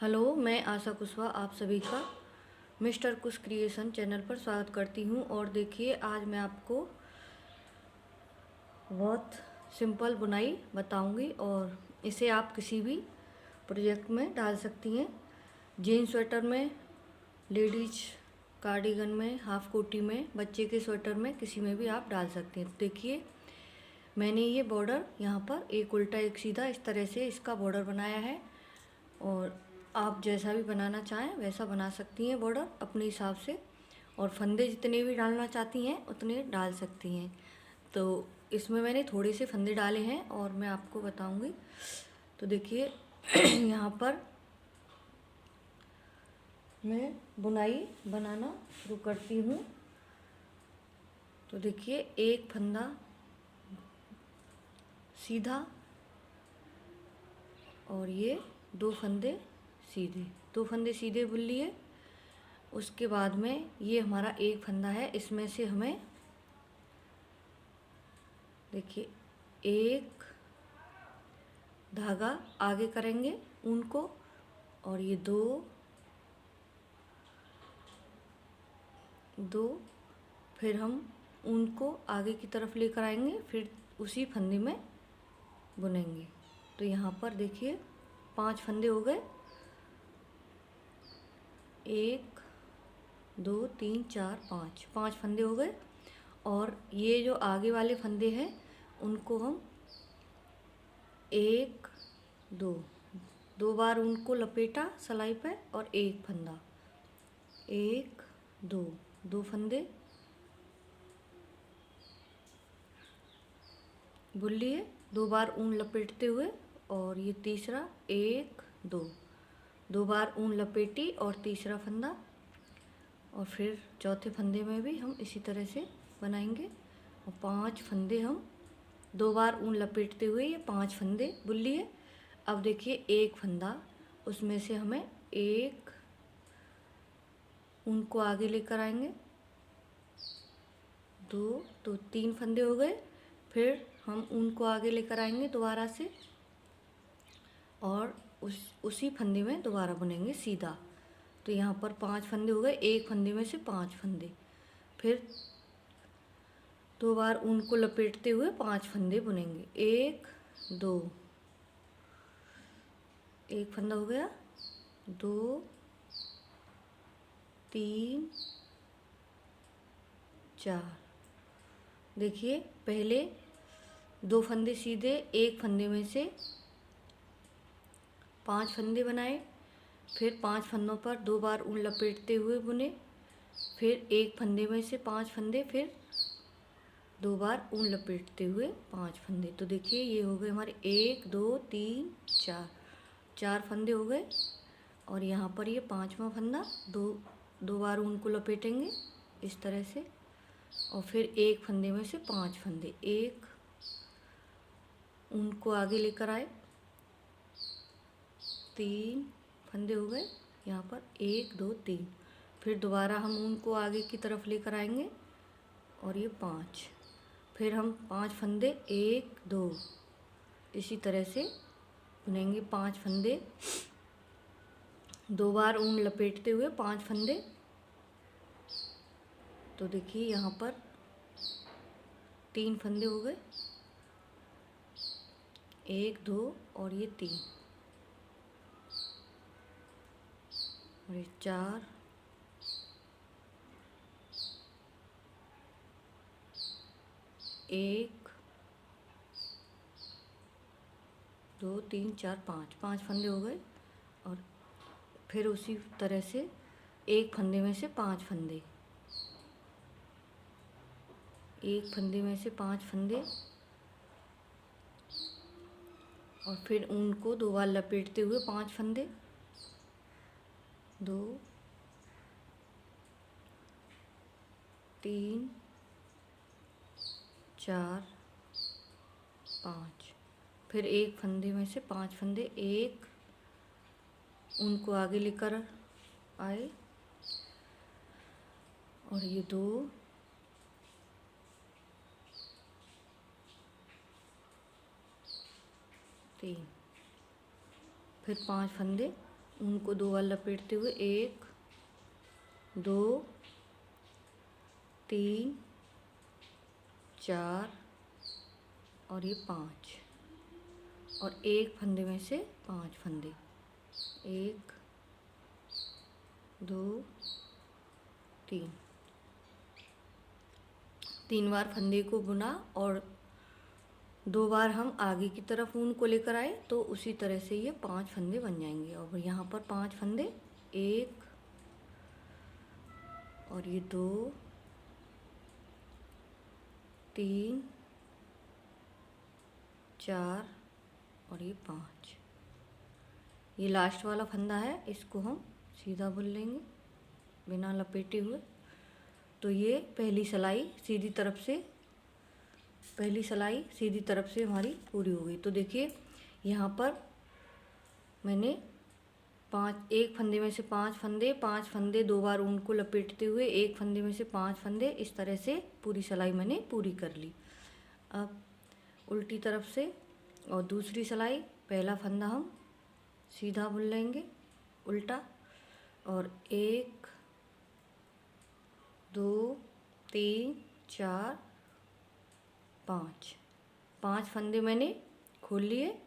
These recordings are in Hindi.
हेलो, मैं आशा कुशवाहा आप सभी का मिस्टर कुश क्रिएशन चैनल पर स्वागत करती हूँ। और देखिए, आज मैं आपको बहुत सिंपल बुनाई बताऊंगी और इसे आप किसी भी प्रोजेक्ट में डाल सकती हैं। जीन्स स्वेटर में, लेडीज कार्डिगन में, हाफ कोटी में, बच्चे के स्वेटर में, किसी में भी आप डाल सकते हैं। देखिए, मैंने ये बॉर्डर यहाँ पर एक उल्टा एक सीधा इस तरह से इसका बॉर्डर बनाया है। और आप जैसा भी बनाना चाहें वैसा बना सकती हैं बॉर्डर अपने हिसाब से। और फंदे जितने भी डालना चाहती हैं उतने डाल सकती हैं। तो इसमें मैंने थोड़े से फंदे डाले हैं और मैं आपको बताऊंगी। तो देखिए यहाँ पर मैं बुनाई बनाना शुरू करती हूँ। तो देखिए, एक फंदा सीधा और ये दो फंदे सीधे बुन लिए। उसके बाद में ये हमारा एक फंदा है, इसमें से हमें देखिए एक धागा आगे करेंगे ऊन को, और ये दो फिर हम ऊन को आगे की तरफ लेकर आएंगे, फिर उसी फंदे में बुनेंगे। तो यहाँ पर देखिए 5 फंदे हो गए, 1 2 3 4 5 फंदे हो गए। और ये जो आगे वाले फंदे हैं उनको हम 1 2 बार उनको लपेटा सलाई पे और एक फंदा, 1 2 फंदे बुन लिए, 2 बार ऊन लपेटते हुए। और ये तीसरा 1 2 बार ऊन लपेटी और तीसरा फंदा। और फिर चौथे फंदे में भी हम इसी तरह से बनाएंगे। और 5 फंदे हम 2 बार ऊन लपेटते हुए ये 5 फंदे बुन लिए। अब देखिए एक फंदा, उसमें से हमें एक ऊन को आगे लेकर आएंगे, 2 तो 3 फंदे हो गए। फिर हम ऊन को आगे लेकर आएंगे दोबारा से और उसी फंदे में दोबारा बुनेंगे सीधा। तो यहाँ पर 5 फंदे हो गए, एक फंदे में से 5 फंदे। फिर 2 बार ऊन को लपेटते हुए 5 फंदे बुनेंगे, 1 2 एक फंदा हो गया, 2 3 4। देखिए, पहले 2 फंदे सीधे, एक फंदे में से 5 फंदे बनाए। फिर 5 फंदों पर 2 बार ऊन लपेटते हुए बुने। फिर एक फंदे में से 5 फंदे, फिर 2 बार ऊन लपेटते हुए 5 फंदे। तो देखिए, ये हो गए हमारे 1 2 3 4 फंदे हो गए। और यहाँ पर ये 5वां फंदा, 2 बार ऊन को लपेटेंगे इस तरह से। और फिर एक फंदे में से 5 फंदे, एक ऊन को आगे लेकर आए, 3 फंदे हो गए यहाँ पर, 1 2 3। फिर दोबारा हम ऊन को आगे की तरफ लेकर आएंगे और ये 5। फिर हम 5 फंदे, 1 2 इसी तरह से बुनेंगे 5 फंदे, 2 बार ऊन लपेटते हुए 5 फंदे। तो देखिए यहाँ पर 3 फंदे हो गए, 1 2 और ये 3 और ये 4 1 2 3 4 5 फंदे हो गए। और फिर उसी तरह से एक फंदे में से 5 फंदे, एक फंदे में से 5 फंदे। और फिर ऊन को 2 बार लपेटते हुए 5 फंदे, 2 3 4 5। फिर एक फंदे में से 5 फंदे, एक ऊन को आगे लेकर आए और ये 2 3। फिर 5 फंदे ऊन को 2 बार लपेटते हुए 1 2 3 4 और ये 5 और एक फंदे में से 5 फंदे, 1 2 3 बार फंदे को बुना और 2 बार हम आगे की तरफ ऊन को लेकर आए, तो उसी तरह से ये 5 फंदे बन जाएंगे। और यहाँ पर 5 फंदे, 1 और ये 2 3 4 और ये 5। ये लास्ट वाला फंदा है, इसको हम सीधा बुन लेंगे बिना लपेटे हुए। तो ये पहली सिलाई सीधी तरफ से हमारी पूरी हो गई। तो देखिए यहाँ पर मैंने एक फंदे में से 5 फंदे 2 बार ऊन को लपेटते हुए एक फंदे में से 5 फंदे, इस तरह से पूरी सिलाई मैंने पूरी कर ली। अब उल्टी तरफ से और दूसरी सिलाई, पहला फंदा हम सीधा बुन लेंगे उल्टा, और 1 2 3 4 5 फंदे मैंने खोल लिए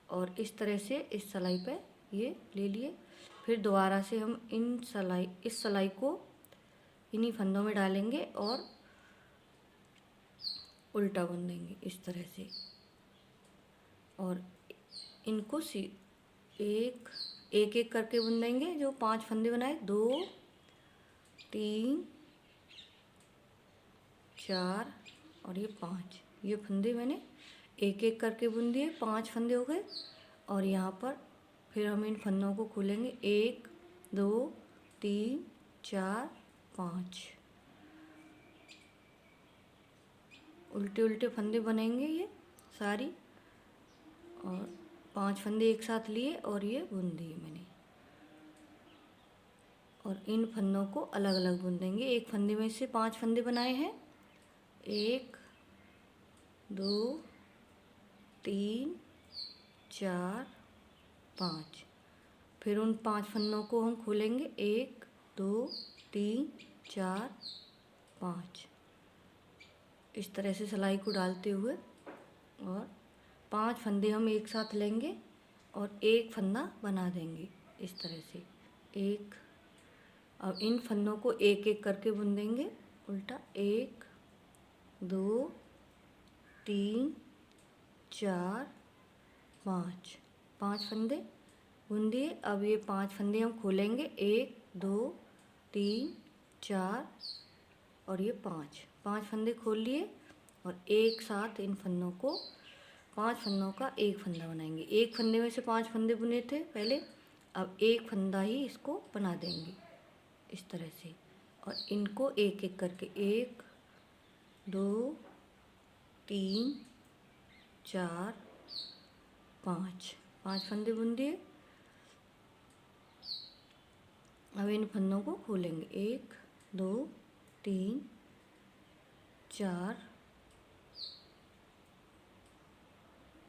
और इस तरह से इस सिलाई पे ये ले लिए। फिर दोबारा से हम इस सिलाई को इन्हीं फंदों में डालेंगे और उल्टा बुन देंगे इस तरह से। और इनको एक एक करके बुन देंगे। जो 5 फंदे बनाए, 2 3 4 और ये 5, ये फंदे मैंने एक एक करके बुन दिए, 5 फंदे हो गए। और यहाँ पर फिर हम इन फंदों को खोलेंगे, 1 2 3 4 5, उल्टे उल्टे फंदे बनेंगे ये सारी, और 5 फंदे एक साथ लिए और ये बुन दिए मैंने। और इन फंदों को अलग अलग बुन देंगे। एक फंदे में से 5 फंदे बनाए हैं, 1 2 3 4 5। फिर उन 5 फंदों को हम खोलेंगे, 1 2 3 4 5, इस तरह से सिलाई को डालते हुए। और 5 फंदे हम एक साथ लेंगे और एक फंदा बना देंगे इस तरह से एक। अब इन फंदों को एक एक करके बुन देंगे उल्टा, 1 2 3 4 5 फंदे बुन दिए। अब ये 5 फंदे हम खोलेंगे, 1 2 3 4 और ये 5 फंदे खोल लिए और एक साथ इन फंदों को 5 फंदों का एक फंदा बनाएंगे। एक फंदे में से 5 फंदे बुने थे पहले, अब एक फंदा ही इसको बना देंगे इस तरह से। और इनको एक एक करके 1 2 3 4 5 फंदे बुन दिए। अब इन फंदों को खोलेंगे, 1 2 3 4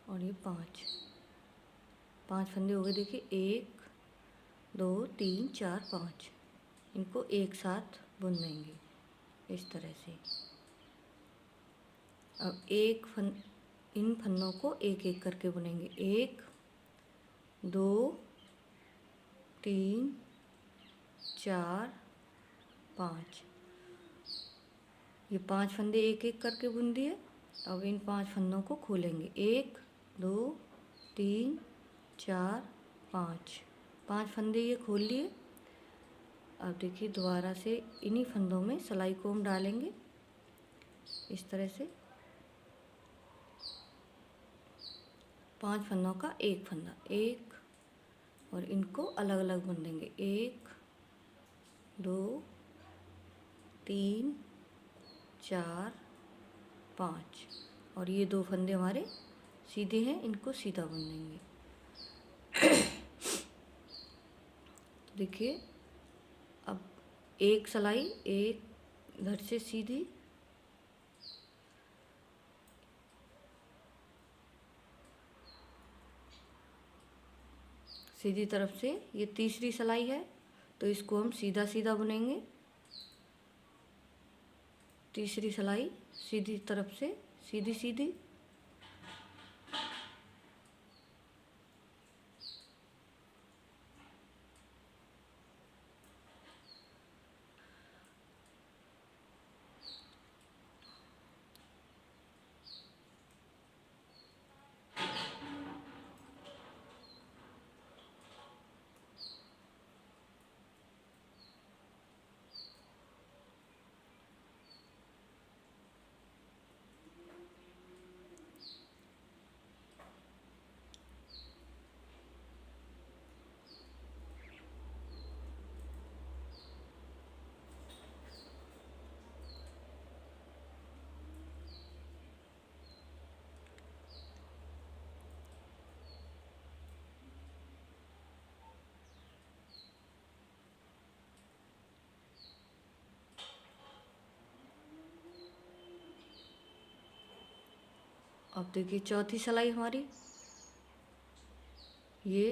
और ये 5 फंदे हो गए। देखिए 1 2 3 4 5, इनको एक साथ बुन देंगे इस तरह से। अब इन फंदों को एक एक करके बुनेंगे, 1 2 3 4 5, ये 5 फंदे एक एक करके बुन दिए। अब इन 5 फंदों को खोलेंगे, 1 2 3 4 5 फंदे ये खोल लिए। अब देखिए दोबारा से इन्हीं फंदों में सिलाई को हम डालेंगे इस तरह से। 5 फंदों का एक फंदा, एक, और इनको अलग अलग बुन देंगे, 1 2 3 4 5, और ये 2 फंदे हमारे सीधे हैं, इनको सीधा बुन देंगे। देखिए अब एक सिलाई, एक इधर से सीधी, सीधी तरफ से। ये तीसरी सिलाई है तो इसको हम सीधा सीधा बुनेंगे। तीसरी सिलाई सीधी तरफ से सीधी सीधी। अब देखिए चौथी सिलाई हमारी ये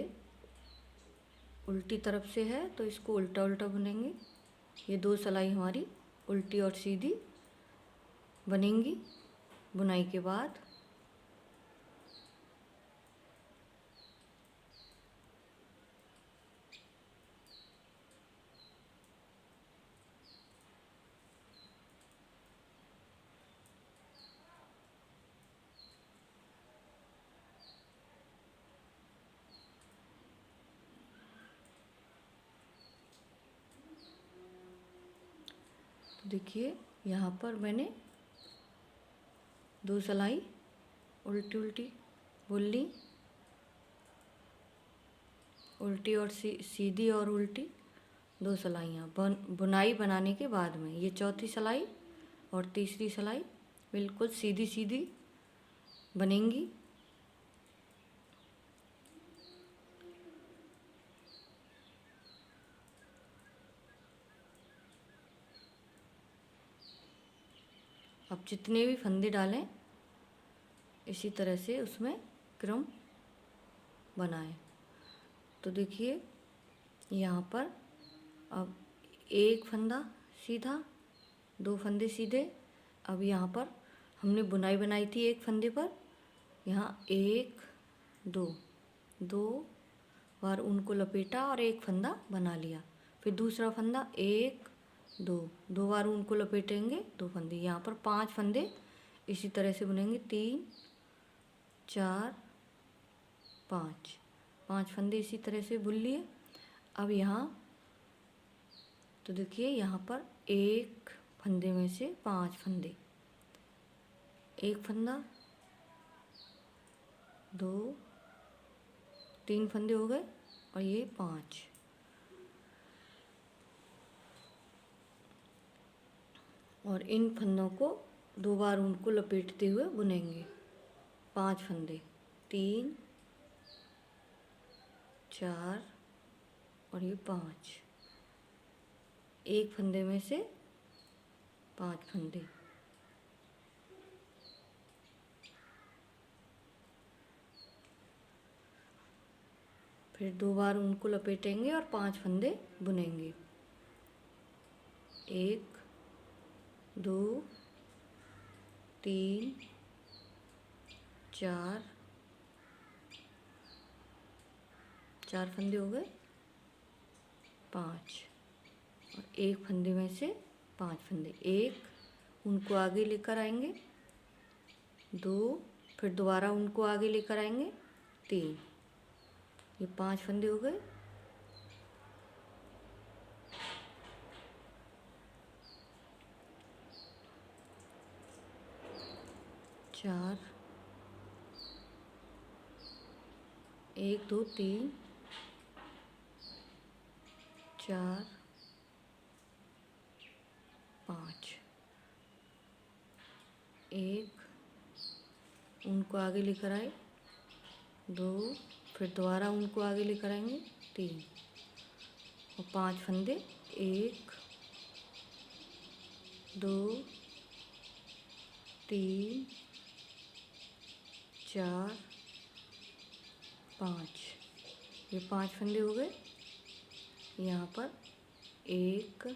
उल्टी तरफ से है तो इसको उल्टा उल्टा बुनेंगे। ये दो सिलाई हमारी उल्टी और सीधी बनेंगी बुनाई के बाद। देखिए यहाँ पर मैंने दो सिलाई उल्टी उल्टी बुन ली। उल्टी और सीधी और उल्टी दो सिलाइयाँ बुनाई बनाने के बाद में। ये चौथी सिलाई और तीसरी सिलाई बिल्कुल सीधी सीधी बनेंगी। अब जितने भी फंदे डालें इसी तरह से उसमें क्रम बनाएं। तो देखिए यहाँ पर अब एक फंदा सीधा, दो फंदे सीधे। अब यहाँ पर हमने बुनाई बनाई थी एक फंदे पर, यहाँ एक दो बार उनको लपेटा और एक फंदा बना लिया। फिर दूसरा फंदा एक दो बार उनको लपेटेंगे, दो फंदे। यहाँ पर 5 फंदे इसी तरह से बुनेंगे। 3 4 5 फंदे इसी तरह से बुन लिए। अब यहाँ तो देखिए यहाँ पर एक फंदे में से 5 फंदे, एक फंदा 2 3 फंदे हो गए और ये 5। और इन फंदों को 2 बार उनको लपेटते हुए बुनेंगे। 5 फंदे, 3 4 और ये 5। एक फंदे में से 5 फंदे। फिर 2 बार उनको लपेटेंगे और 5 फंदे बुनेंगे। 1 2 3 4 फंदे हो गए, 5 और एक फंदे में से 5 फंदे। एक उनको आगे लेकर आएंगे, 2 फिर दोबारा उनको आगे लेकर आएंगे, 3। ये 5 फंदे हो गए। चार, 1 2 3 4 5। एक उनको आगे लेकर आए, 2 फिर दोबारा उनको आगे लेकर आएंगे, 3 और 5 फंदे। 1 2 3 4 5। ये 5 फंदे हो गए। यहाँ पर 1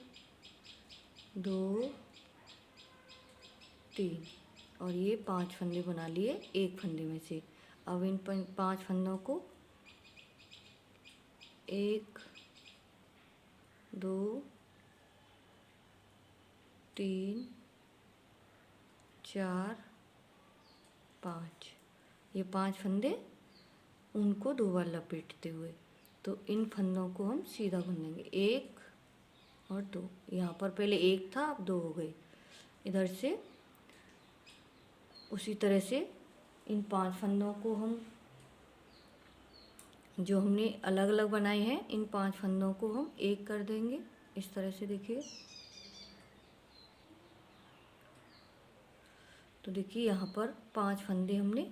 2 3 और ये 5 फंदे बना लिए एक फंदे में से। अब इन 5 फंदों को 1 2 3 4 5, ये 5 फंदे उनको 2 बार लपेटते हुए, तो इन फंदों को हम सीधा बुन देंगे। 1 और 2, यहाँ पर पहले 1 था, अब 2 हो गए। इधर से उसी तरह से इन 5 फंदों को हम जो हमने अलग अलग बनाए हैं, इन 5 फंदों को हम एक कर देंगे। इस तरह से देखिए, तो देखिए यहाँ पर 5 फंदे हमने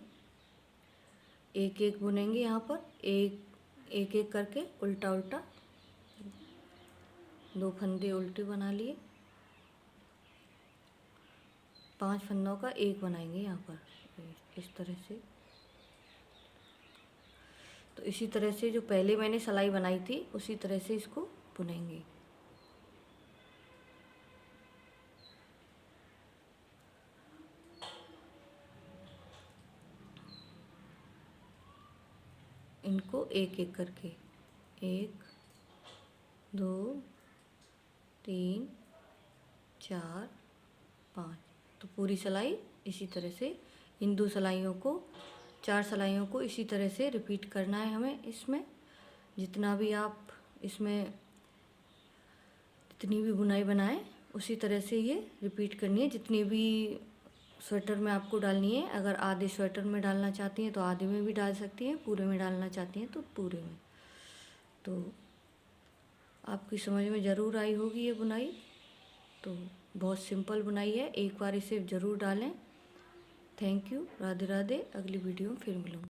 एक एक बुनेंगे। यहाँ पर एक एक करके उल्टा उल्टा 2 फंदे उल्टे बना लिए, 5 फंदों का एक बनाएंगे यहाँ पर इस तरह से। तो इसी तरह से जो पहले मैंने सिलाई बनाई थी उसी तरह से इसको बुनेंगे। इनको एक एक करके 1 2 3 4 5, तो पूरी सिलाई इसी तरह से इन 2 सिलाइयों को 4 सिलाइयों को इसी तरह से रिपीट करना है हमें। इसमें जितना भी आप इसमें जितनी भी बुनाई बनाएं उसी तरह से ये रिपीट करनी है। जितनी भी स्वेटर में आपको डालनी है, अगर आधे स्वेटर में डालना चाहती हैं तो आधे में भी डाल सकती हैं, पूरे में डालना चाहती हैं तो पूरे में। तो आपकी समझ में ज़रूर आई होगी ये बुनाई। तो बहुत सिंपल बुनाई है, एक बार इसे ज़रूर डालें। Thank you. राधे राधे। अगली वीडियो में फिर मिलूँगी।